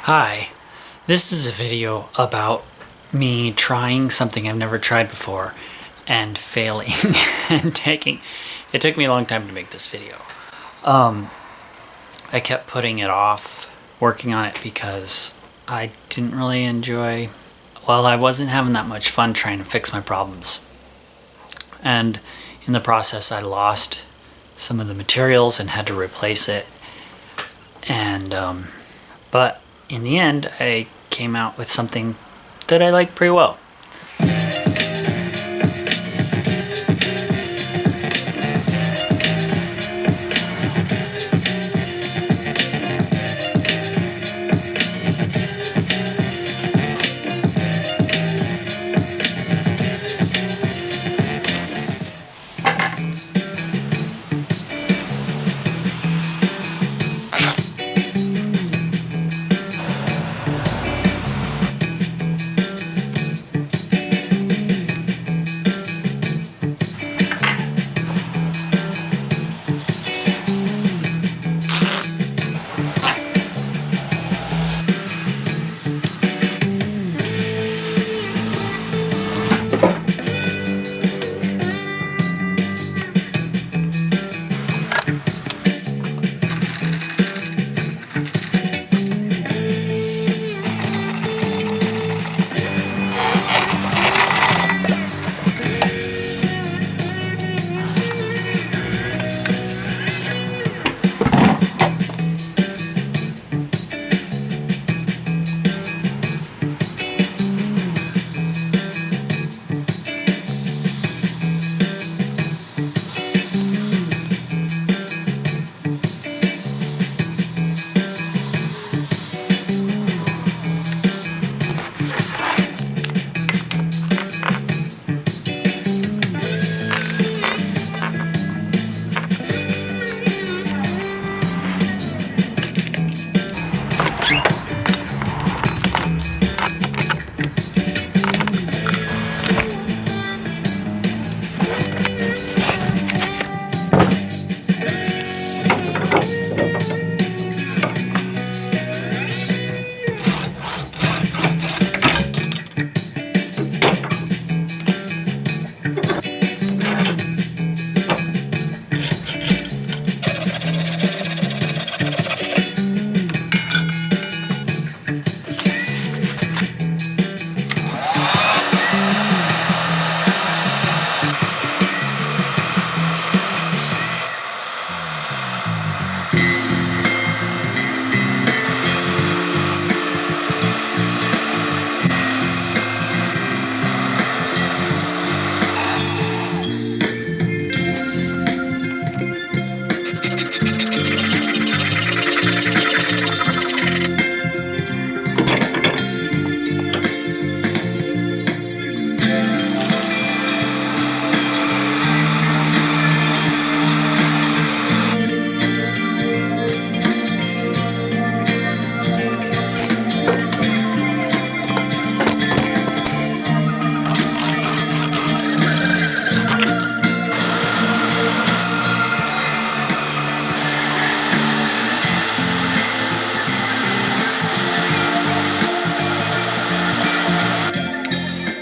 Hi, this is a video about me trying something I've never tried before and failing and it took me a long time to make this video. I kept putting it off working on it because I didn't really enjoy, I wasn't having that much fun trying to fix my problems. And in the process I lost some of the materials and had to replace it. And but in the end, I came out with something that I like pretty well.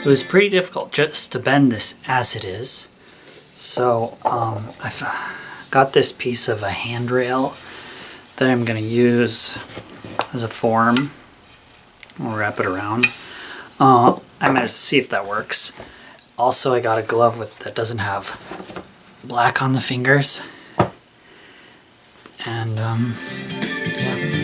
It was pretty difficult just to bend this as it is. So I've got this piece of a handrail that I'm going to use as a form. I'll wrap it around. I'm going to see if that works. Also, I got a glove that doesn't have black on the fingers. And yeah.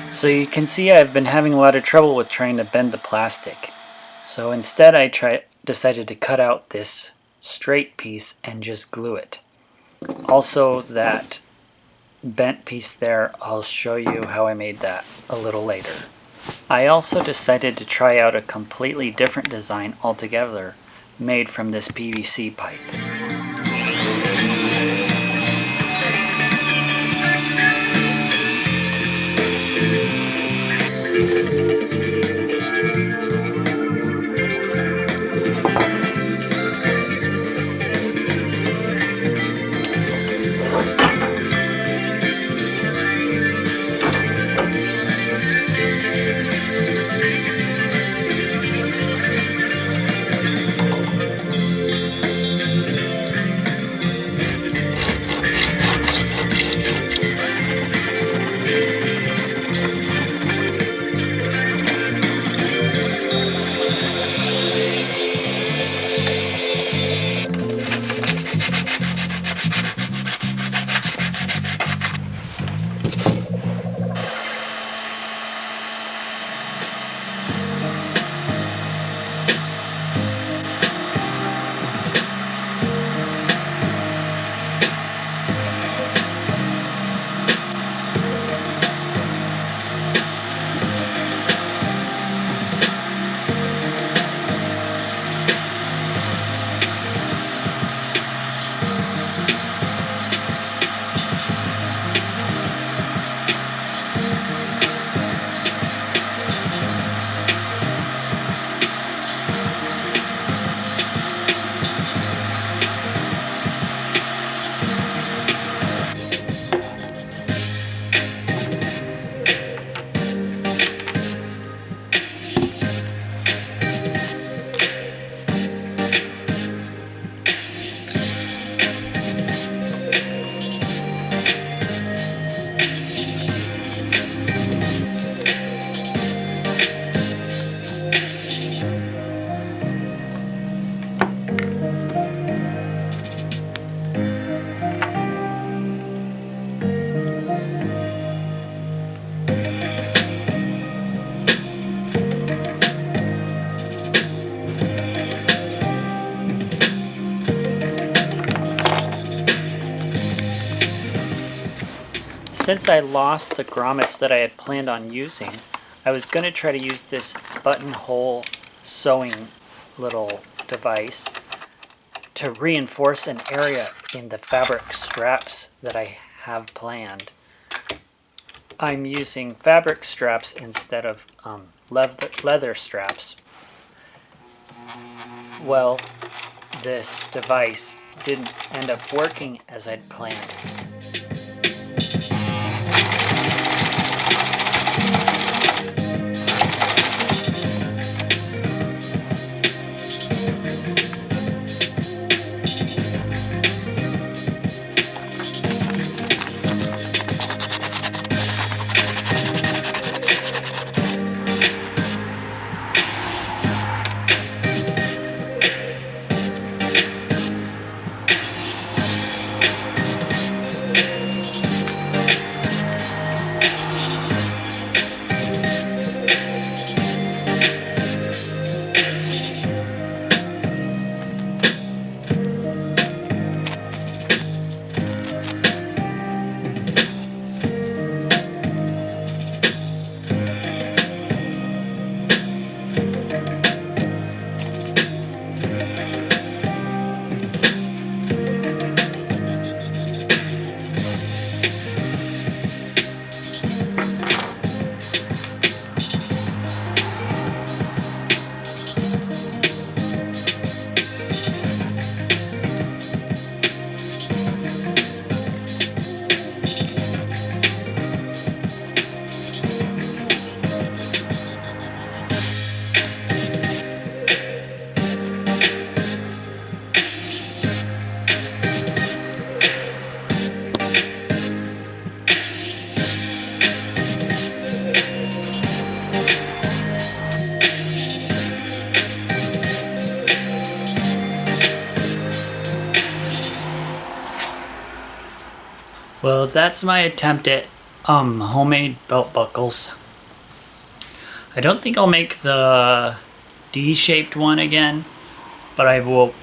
So you can see I've been having a lot of trouble with trying to bend the plastic. So instead I decided to cut out this straight piece and just glue it. Also, that bent piece there, I'll show you how I made that a little later. I also decided to try out a completely different design altogether, made from this PVC pipe. Since I lost the grommets that I had planned on using, I was going to try to use this buttonhole sewing little device to reinforce an area in the fabric straps that I have planned. I'm using fabric straps instead of leather straps. Well, this device didn't end up working as I'd planned. Well, that's my attempt at homemade belt buckles. I don't think I'll make the D-shaped one again, but I will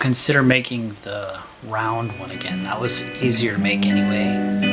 consider making the round one again. That was easier to make anyway.